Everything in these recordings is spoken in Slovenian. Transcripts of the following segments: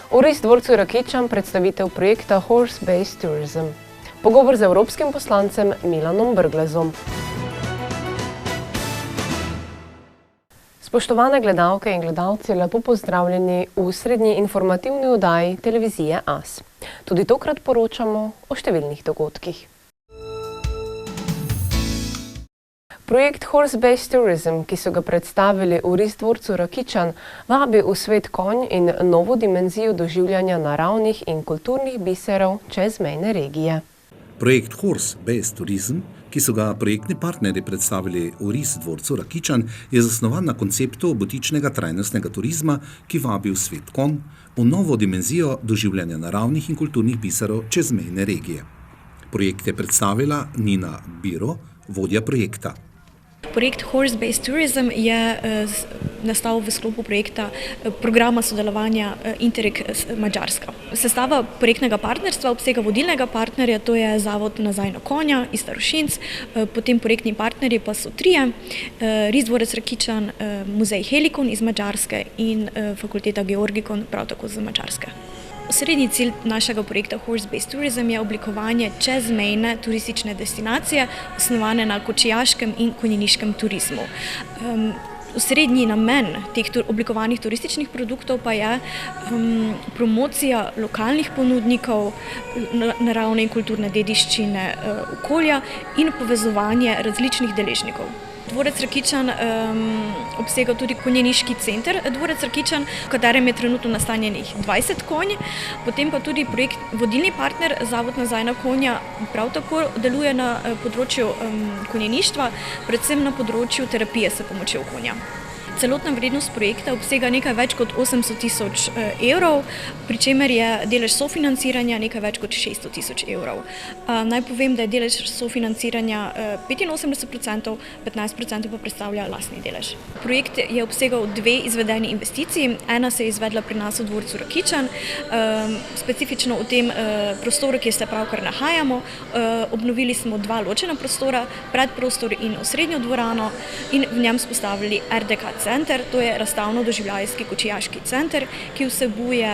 V Ris dvorcu Rakičan predstavitev projekta Horse-Based Tourism. Pogovor z evropskim poslancem Milanom Brglezom. Spoštovane gledalke in gledalci, lepo pozdravljeni v srednji informativni oddaji televizije AS. Tudi tokrat poročamo o številnih dogodkih. Projekt Horse-Based Tourism, ki so ga predstavili v Ris dvorcu Rakičan, vabi v svet konj in novo dimenzijo doživljanja naravnih in kulturnih biserov čezmejne regije. Projekt Horse-Based Tourism, ki so ga projektni partnerji predstavili v Ris dvorcu Rakičan, je zasnovan na konceptu butičnega trajnostnega turizma, ki vabi v svet konj, v novo dimenzijo doživljanja naravnih in kulturnih biserov čezmejne regije. Projekt je predstavila Nina Biro, vodja projekta. Projekt Horse-Based Tourism je nastal v sklopu projekta programa sodelovanja Interreg Madžarska. Sestava projektnega partnerstva obsega vodilnega partnerja, to je Zavod Nazaj na konja iz Starošinc, potem projektni partnerji pa so trije, Ris dvorec Rakičan, Muzej Helikon iz Madžarske in Fakulteta Georgikon, prav tako z Madžarske. Osrednji cilj našega projekta Horse-Based Tourism je oblikovanje čezmejne turistične destinacije, osnovane na kočijaškem in konjeniškem turizmu. Osrednji namen teh oblikovanih turističnih produktov pa je promocija lokalnih ponudnikov, naravne in kulturne dediščine okolja in povezovanje različnih deležnikov. Dvorec Rakičan obsega tudi konjeniški center Dvorec Rakičan, v katerem je trenutno nastanjenih 20 konj, potem pa tudi projekt vodilni partner Zavod Nazaj na konja prav tako deluje na področju konjeništva, predvsem na področju terapije s pomočjo konja. Celotna vrednost projekta obsega nekaj več kot 800.000 evrov, pri čemer je delež sofinanciranja nekaj več kot 600.000 evrov. Naj povem, da je delež sofinanciranja 85%, 15% pa predstavlja lastni delež. Projekt je obsegal dve izvedeni investiciji. Ena se je izvedla pri nas v dvorcu Rakičan, specifično v tem prostoru, kjer se pravkar nahajamo. Obnovili smo dva ločena prostora, predprostor in osrednjo dvorano in v njem vzpostavili RDK center, to je razstavno-doživljajski kočijaški center, ki vsebuje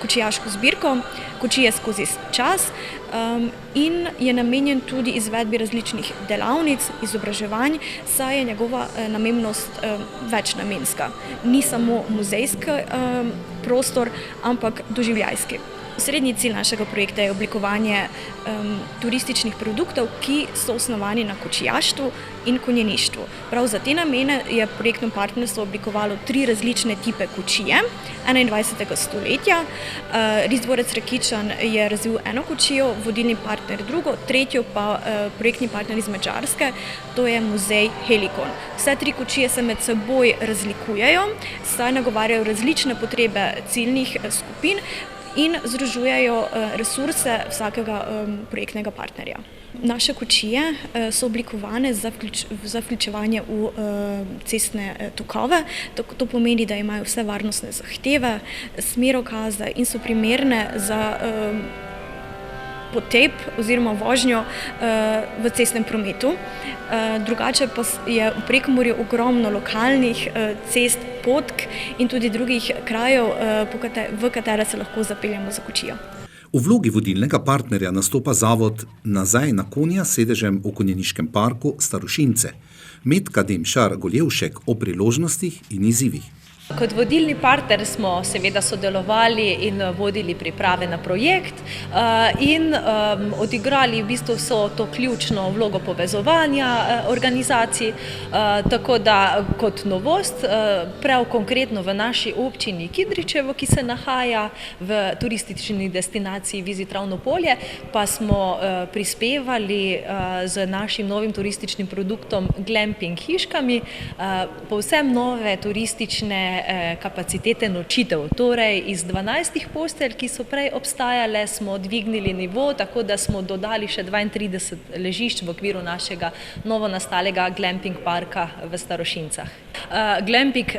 kočijaško zbirko, kočije skozi čas in je namenjen tudi izvedbi različnih delavnic, izobraževanj, saj je njegova namembnost večnamenska. Ni samo muzejski prostor, ampak doživljajski. Srednji cilj našega projekta je oblikovanje turističnih produktov, ki so osnovani na kočijaštvu in konjeništvu. Prav za te namene je projektno partnerstvo oblikovalo 3 različne tipe kočije 21. stoletja. Ris dvorec Rakičan je razvil eno kočijo, vodilni partner drugo, tretjo pa projektni partner iz Madžarske, to je Muzej Helikon. Vse 3 kočije se med seboj razlikujejo, saj nagovarjajo različne potrebe ciljnih skupin in združujejo resurse vsakega projektnega partnerja. Naše kočije so oblikovane za vključevanje v cestne tokove. To pomeni, da imajo vse varnostne zahteve, smerokaze in so primerne za potep oziroma vožnjo v cestnem prometu. Drugače pa je v Prekmurju ogromno lokalnih cest, potk in tudi drugih krajev, v katere se lahko zapeljemo za kočijo. V vlogi vodilnega partnerja nastopa Zavod Nazaj na konja s sedežem v konjeniškem parku Starošince. Metka Demšar-Goljevšek o priložnostih in izzivih. Kot vodilni partner smo seveda sodelovali in vodili priprave na projekt in odigrali v bistvu vso to ključno vlogo povezovanja organizacij, tako da kot novost, prav konkretno v naši občini Kidričevo, ki se nahaja v turistični destinaciji Visit Ravno polje, pa smo prispevali z našim novim turističnim produktom glamping hiškami, povsem nove turistične kapacitete nočitev. Torej, iz 12 postelj, ki so prej obstajale, smo dvignili nivo, tako da smo dodali še 32 ležišč v okviru našega novo nastalega glamping parka v Starošincah. Glamping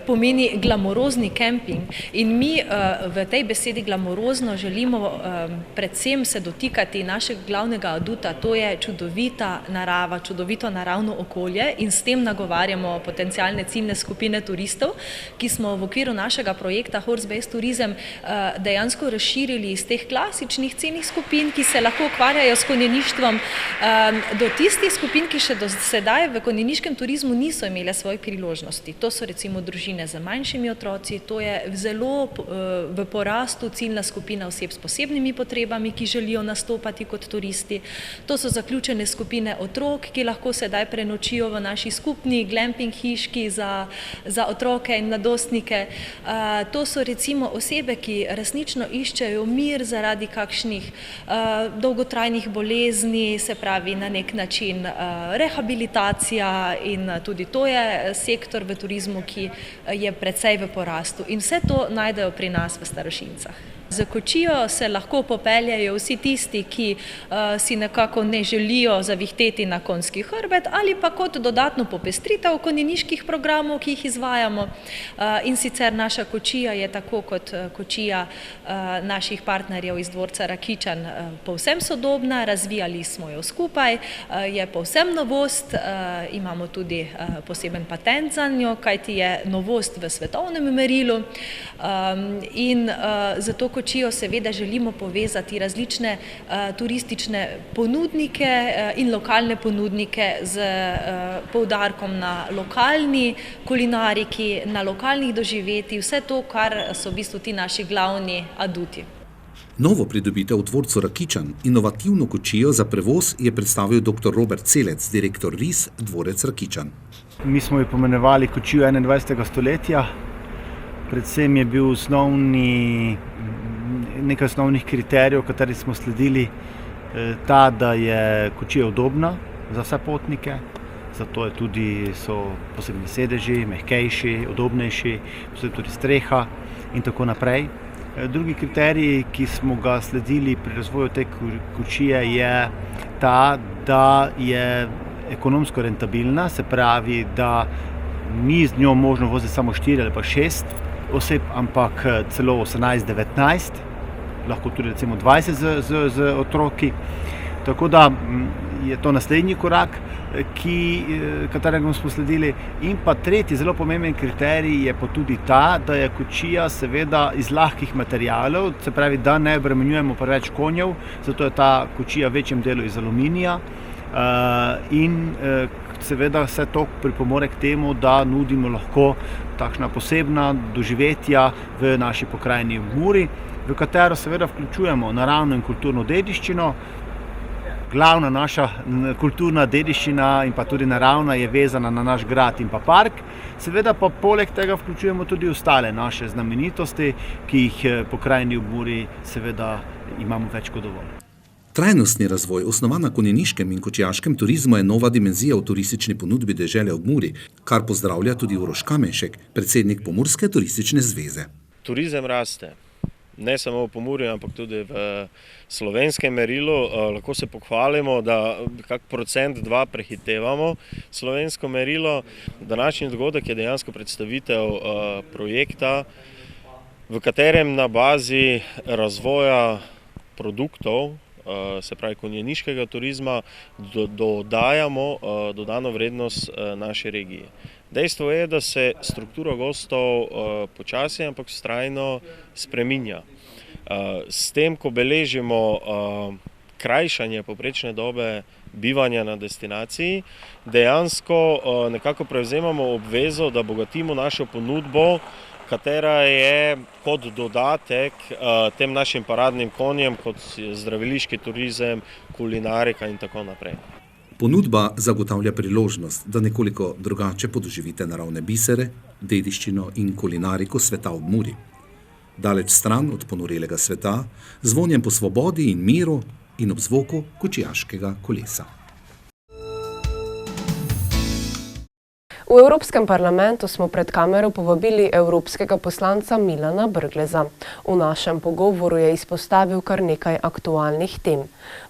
pomeni glamorozni kemping in mi v tej besedi glamorozno želimo predvsem se dotikati našega glavnega aduta, to je čudovita narava, čudovito naravno okolje in s tem nagovarjamo potencialne ciljne skupine turistov, ki smo v okviru našega projekta Horse-Based Tourism dejansko razširili iz teh klasičnih ciljnih skupin, ki se lahko ukvarjajo s konjeništvom, do tistih skupin, ki še do sedaj v konjeniškem turizmu niso imele svojih priložnosti. To so recimo družine z manjšimi otroci, to je zelo v porastu ciljna skupina oseb s posebnimi potrebami, ki želijo nastopati kot turisti. To so zaključene skupine otrok, ki lahko sedaj prenočijo v naši skupni glamping hiški za otroke in mladostnike. To so recimo osebe, ki resnično iščejo mir zaradi kakšnih dolgotrajnih bolezni, se pravi na nek način rehabilitacija, in tudi to je sektor v turizmu, ki je precej v porastu. In vse to najdejo pri nas v Starošincah. Za kočijo se lahko popeljajo vsi tisti, ki si nekako ne želijo zavihteti na konjski hrbet ali pa kot dodatno popestritev konjeniških programov, ki jih izvajamo. In sicer naša kočija je tako kot kočija naših partnerjev iz dvorca Rakičan povsem sodobna, razvijali smo jo skupaj, je povsem novost, imamo tudi poseben patent za njo, kajti je novost v svetovnem merilu, in zato kočijo seveda želimo povezati različne turistične ponudnike in lokalne ponudnike z poudarkom na lokalni kulinariki, na lokalnih doživetjih, vse to, kar so v bistvu ti naši glavni aduti. Novo pridobitev v dvorcu Rakičan, inovativno kočijo za prevoz, je predstavil dr. Robert Celec, direktor RIS dvorec Rakičan. Mi smo jo pomenovali kočijo 21. stoletja. Predvsem je bil nekaj osnovnih kriterijev, kateri smo sledili, ta, da je kočija udobna za vse potnike, zato so posebni sedeži, mehkejši, udobnejši, posebej tudi streha in tako naprej. Drugi kriterij, ki smo ga sledili pri razvoju te kočije, je ta, da je ekonomsko rentabilna, se pravi, da ni z njo možno voziti samo 4 ali pa 6 oseb, ampak celo 18-19, lahko tudi recimo 20 z otroki. Tako da je to naslednji korak, katerega smo sledili. In pa tretji zelo pomemben kriterij je pa tudi ta, da je kočija seveda iz lahkih materialov, se pravi, da ne obremenjujemo preveč konjev, zato je ta kočija v večjem delu iz aluminija. In seveda vse to pripomore k temu, da nudimo lahko takšna posebna doživetja v naši pokrajini v Muri, v katero seveda vključujemo naravno in kulturno dediščino. Glavna naša kulturna dediščina in pa tudi naravna je vezana na naš grad in pa park. Seveda pa poleg tega vključujemo tudi ostale naše znamenitosti, ki jih pokrajini v Muri seveda imamo več kot dovolj. Trajnostni razvoj, osnovan na konjeniškem in kočijaškem turizmu, je nova dimenzija v turistični ponudbi dežele ob Muri, kar pozdravlja tudi Uroš Kamenšek, predsednik Pomurske turistične zveze. Turizem raste, ne samo v Pomurju, ampak tudi v slovenskem merilu. Lahko se pohvalimo, da kak 1-2% prehitevamo slovensko merilo. Današnji dogodek je dejansko predstavitev projekta, v katerem na bazi razvoja produktov, se pravi konjeniškega turizma, dodajamo dodano vrednost naši regiji. Dejstvo je, da se struktura gostov počasi, ampak vztrajno spreminja. S tem, ko beležimo krajšanje povprečne dobe bivanja na destinaciji, dejansko nekako prevzemamo obvezo, da bogatimo našo ponudbo, katera je kot dodatek tem našim paradnim konjem, kot zdraviliški turizem, kulinarika in tako naprej. Ponudba zagotavlja priložnost, da nekoliko drugače podoživite naravne bisere, dediščino in kulinariko sveta ob Muri. Daleč stran od ponorelega sveta, z vonjem po svobodi in miru in ob zvoku kočijaškega kolesa. V Evropskem parlamentu smo pred kamero povabili evropskega poslanca Milana Brgleza. V našem pogovoru je izpostavil kar nekaj aktualnih tem.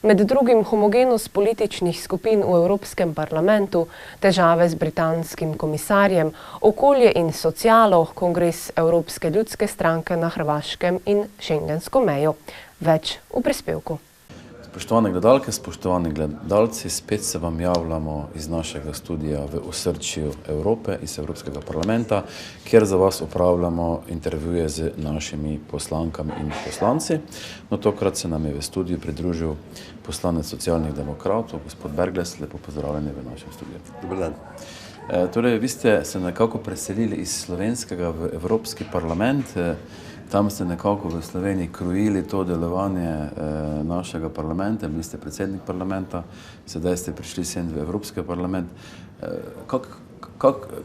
Med drugim homogenost političnih skupin v Evropskem parlamentu, težave z britanskim komisarjem, okolje in socialo, kongres Evropske ljudske stranke na Hrvaškem in šengensko mejo. Več v prispevku. Spoštovane gledalke, spoštovani gledalci, spet se vam javljamo iz našega studija v osrčju Evrope, iz Evropskega parlamenta, kjer za vas opravljamo intervjuje z našimi poslankami in poslanci. No, tokrat se nam je v studiju pridružil poslanec socialnih demokratov, gospod Berglez, lepo pozdravljeni v našem studiju. Dobar dan. Torej, vi ste se nekako preselili iz slovenskega v Evropski parlament. Tam ste nekako v Sloveniji krojili to delovanje našega parlamenta, bili ste predsednik parlamenta, sedaj ste prišli sem v Evropski parlament.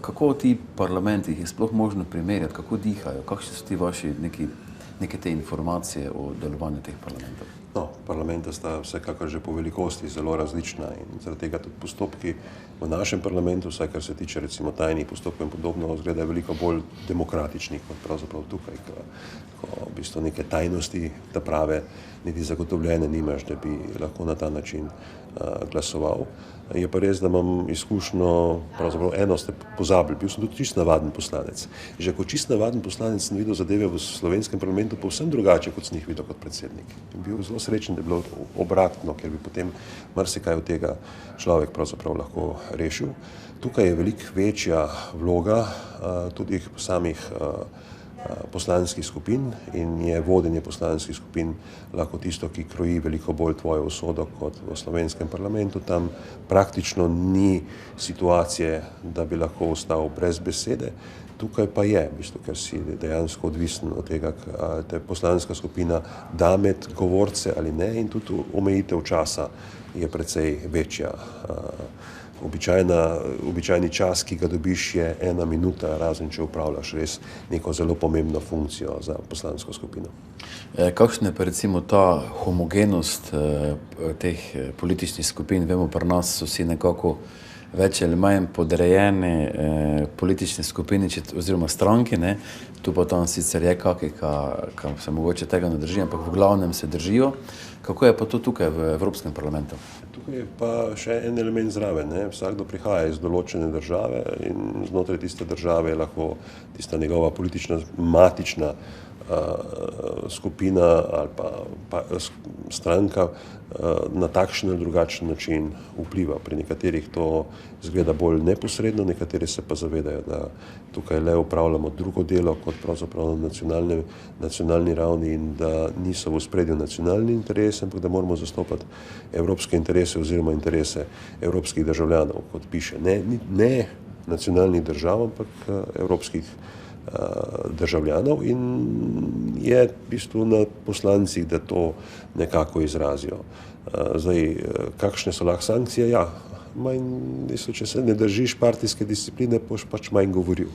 Kako ti parlamenti, jih je sploh možno primerjati, kako dihajo, kakšni so ti vaši neke te informacije o delovanju teh parlamentov? No, parlamenta sta vsekakor že po velikosti zelo različna in zaradi tega tudi postopki v našem parlamentu, vsaj kar se tiče recimo tajnih postopkov in podobno, izgledajo veliko bolj demokratični kot pravzaprav tukaj, ko v bistvu neke tajnosti ta prave niti zagotovljene nimaš, da bi lahko na ta način glasoval. Je pa res, da imam izkušnjo, pravzaprav eno ste pozabili, bil sem tudi čist navaden poslanec. Že kot čist navaden poslanec sem videl zadeve v slovenskem parlamentu povsem drugače, kot sem jih videl kot predsednik. In bil zelo srečen, da je bilo obratno, ker bi potem marsikaj od tega človek pravzaprav lahko rešil. Tukaj je veliko večja vloga tudi samih poslanskih skupin in je vodenje poslanskih skupin lahko tisto, ki kroji veliko bolj tvojo usodo kot v slovenskem parlamentu. Tam praktično ni situacije, da bi lahko ostal brez besede. Tukaj pa je, v bistvu, ker si dejansko odvisen od tega, ali te poslanska skupina da med govorce ali ne, in tudi omejitev časa je precej večja. Običajni čas, ki ga dobiš, je 1 minuta, razen če upravljaš res neko zelo pomembno funkcijo za poslansko skupino. Kakšna je pa recimo ta homogenost teh političnih skupin? Vemo, pri nas so vsi nekako več ali manj podrejene politične skupine oziroma stranke, ne? Tu pa tam sicer je kakšni, ki se mogoče tega ne držijo, ampak v glavnem se držijo. Kako je pa to tukaj v Evropskem parlamentu? Tukaj je pa še en element zraven, ne? Vsakdo prihaja iz določene države in znotraj tiste države je lahko tista njegova politična matična skupina ali pa stranka na takšen ali drugačen način vpliva. Pri nekaterih to izgleda bolj neposredno, nekateri se pa zavedajo, da tukaj le upravljamo drugo delo kot pravzaprav na nacionalni ravni in da niso v ospredju nacionalni interesi, ampak da moramo zastopati evropske interese oziroma interese evropskih državljanov, kot piše. Ne nacionalnih držav, ampak evropskih državljanov, in je v bistvu na poslancih, da to nekako izrazijo. Zdaj, kakšne so lahko sankcije? Ja, če se ne držiš partijske discipline, boš pač manj govoril.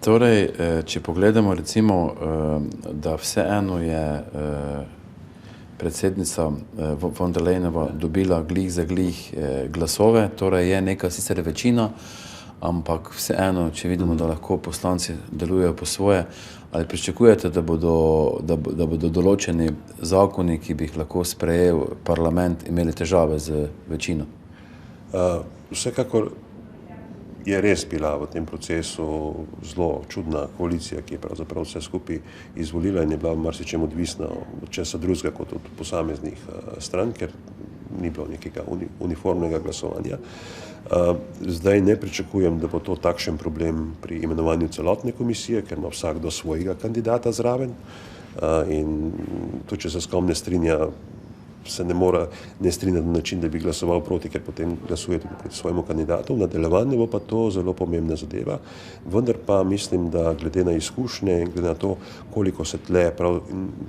Torej, če pogledamo recimo, da vseeno je predsednica von der Leyenova dobila glih za glih glasove, torej je neka sicer večina, ampak vseeno, če vidimo, da lahko poslanci delujejo po svoje, ali pričakujete, da bodo določeni zakoni, ki bi jih lahko sprejel parlament, imeli težave z večino? Vsekakor je res bila v tem procesu zelo čudna koalicija, ki je pravzaprav vse skupaj izvolila in je bila marsičem odvisna od česa drugega kot od posameznih strank, ker ni bilo nekega uniformnega glasovanja. Zdaj ne pričakujem, da bo to takšen problem pri imenovanju celotne komisije, ker ima vsakdo svojega kandidata zraven in tudi, če se s kom ne strinja, se ne strinja na način, da bi glasoval proti, ker potem glasuje tudi proti svojemu kandidatu. V nadaljevanju bo pa to zelo pomembna zadeva, vendar pa mislim, da glede na izkušnje in glede na to, koliko se tle,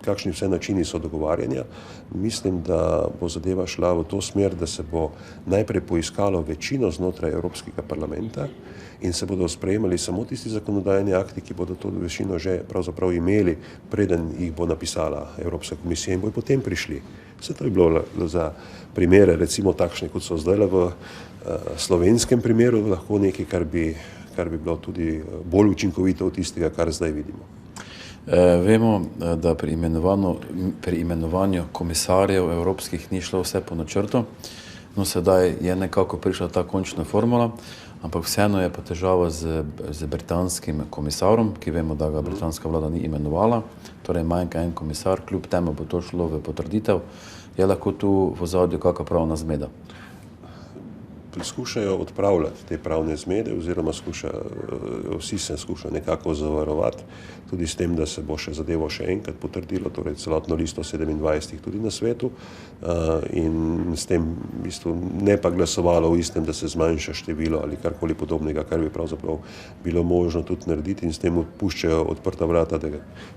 kakšni vse načini so dogovarjanja, mislim, da bo zadeva šla v to smer, da se bo najprej poiskalo večino znotraj Evropskega parlamenta in se bodo sprejemali samo tisti zakonodajni akti, ki bodo to večino že pravzaprav imeli, preden jih bo napisala Evropska komisija in bojo potem prišli. Vse to je bilo za primere, recimo takšne, kot so zdaj v slovenskem primeru, lahko nekaj, kar bi bilo tudi bolj učinkovito od tistega, kar zdaj vidimo. Vemo, da pri imenovanju komisarjev evropskih ni šlo vse po načrtu, no sedaj je nekako prišla ta končna formula, ampak vseeno je pa težava z britanskim komisarom, ki vemo, da ga britanska vlada ni imenovala, torej manjka en komisar, kljub temu bo to šlo v potrditev. Je lahko tu v ozadju kakšna pravna zmeda? Skušajo odpravljati te pravne zmede oziroma vsi se skušajo nekako zavarovati, tudi s tem, da se bo zadevo še enkrat potrdilo, torej celotno listo 27 tudi na svetu in s tem v bistvu ne pa glasovalo v istem, da se zmanjša število ali karkoli podobnega, kar bi pravzaprav bilo možno tudi narediti in s tem puščajo odprta vrata, da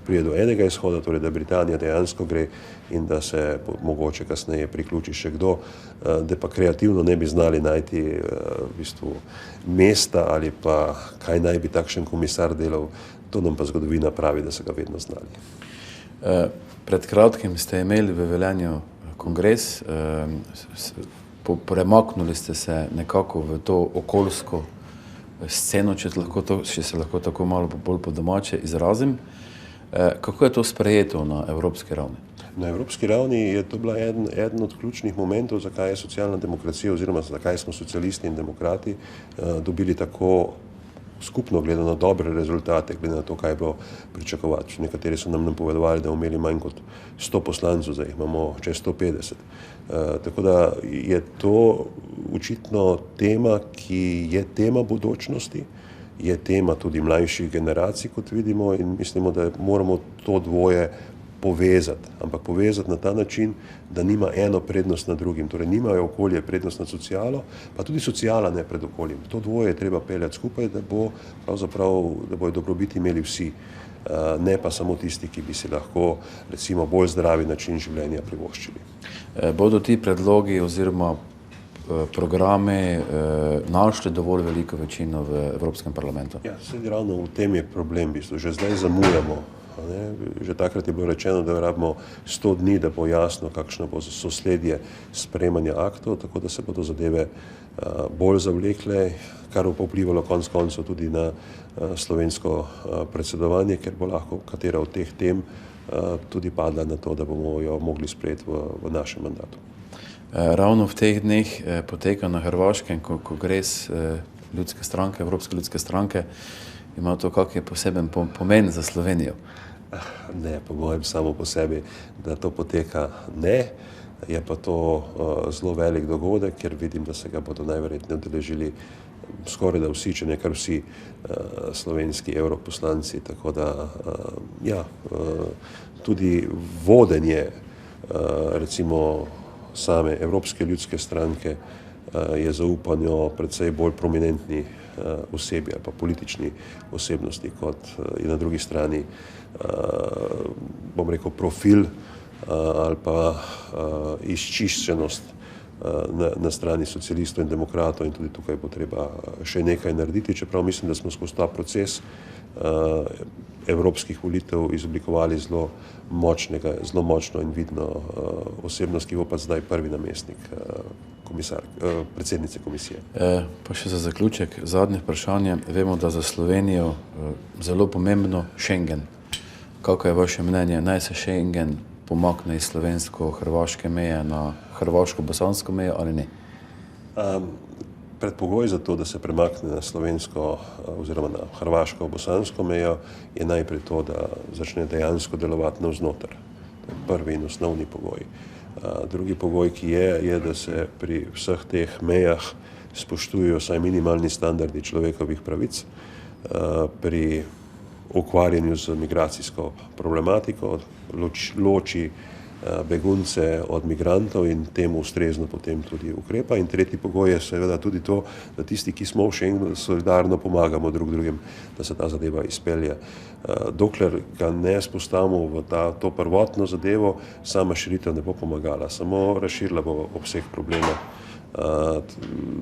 pride do enega izhoda, torej da Britanija dejansko gre in da se mogoče kasneje priključi še kdo, da pa kreativno ne bi znali najti v bistvu mesta ali pa kaj naj bi takšen komisar delal, to nam pa zgodovina pravi, da so ga vedno znali. Pred kratkim ste imeli v Velenju kongres, premaknili ste se nekako v to okoljsko sceno, če se lahko tako malo bolj po domače izrazim. Kako je to sprejeto na evropski ravni? Na evropski ravni je to bila eden od ključnih momentov, zakaj je socialna demokracija oziroma zakaj smo socialisti in demokrati dobili tako skupno gledano dobre rezultate, glede na to, kaj je bilo pričakovati. Nekateri so nam napovedovali, da bomo imeli manj kot 100 poslancev, zdaj imamo čez 150. Tako da je to očitno tema, ki je tema bodočnosti, je tema tudi mlajših generacij, kot vidimo, in mislimo, da moramo to dvoje povezati, ampak povezati na ta način, da nima eno prednost nad drugim, torej nimajo okolje prednost nad socialo, pa tudi sociala ne pred okoljem. To dvoje je treba peljati skupaj, da bojo dobrobiti imeli vsi, ne pa samo tisti, ki bi si lahko recimo bolj zdravi način življenja privoščili. Bodo ti predlogi oziroma programe našli dovolj veliko večino v Evropskem parlamentu? Ja, ravno v tem je problem, že zdaj zamujamo. Že takrat je bilo rečeno, da rabimo 100 dni, da bo jasno, kakšno bo sosledje sprejemanja aktov, tako da se bodo zadeve bolj zavlekle, kar bo vplivalo konec koncev tudi na slovensko predsedovanje, ker bo lahko katera od teh tem tudi padla na to, da bomo jo mogli sprejeti v našem mandatu. Ravno v teh dneh poteka na Hrvaškem kongres ljudske stranke, Evropske ljudske stranke. Ima to kakšen poseben pomen za Slovenijo? Ne, po mojem samo po sebi, da to poteka ne. Je pa to zelo velik dogodek, ker vidim, da se ga bodo najverjetneje udeležili skoraj da vsi, če ne kar vsi slovenski evroposlanci. Tako da, ja, tudi vodenje recimo same Evropske ljudske stranke je zaupanjo predvsej bolj prominentni osebi ali pa politični osebnosti, kot je na drugi strani, bom rekel, profil ali pa izčiščenost na strani socialistov in demokratov, in tudi tukaj bo treba še nekaj narediti, čeprav mislim, da smo skozi ta proces evropskih volitev izoblikovali zelo močno in vidno osebnost, ki bo pa zdaj prvi namestnik predsednice komisije. Pa še za zaključek, zadnje vprašanje. Vemo, da za Slovenijo zelo pomembno Schengen. Kako je vaše mnenje, naj se Schengen pomakne iz slovensko-hrvaške meje na hrvaško-bosansko mejo ali ne? Predpogoj za to, da se premakne na slovensko oziroma na hrvaško-bosansko mejo, je najprej to, da začne dejansko delovati navznoter. To je prvi in osnovni pogoj. Drugi pogoj, ki je, da se pri vseh teh mejah spoštujejo vsaj minimalni standardi človekovih pravic, pri ukvarjanju z migracijsko problematiko, loči begunce od migrantov in temu ustrezno potem tudi ukrepa. In tretji pogoj je seveda tudi to, da tisti, ki smo v Schengenu, solidarno pomagamo drug drugim, da se ta zadeva izpelje. Dokler ga ne spostavimo v to prvotno zadevo, sama širitev ne bo pomagala, samo razširila bo obseg problema.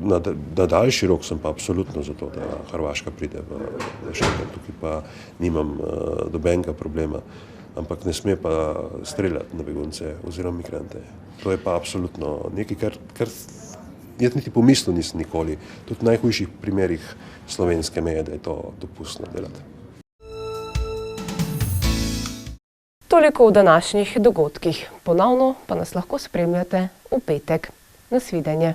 Na daljši rok sem pa absolutno za to, da Hrvaška pride v Schengen. Tukaj pa nimam nobenega problema. Ampak ne sme pa streljati na begunce oziroma migrante. To je pa absolutno nekaj, kar jaz niti pomislil nisem nikoli, tudi v najhujših primerih slovenske meje, da je to dopustno delati. Toliko v današnjih dogodkih. Ponovno pa nas lahko spremljate v petek. Nasvidenje.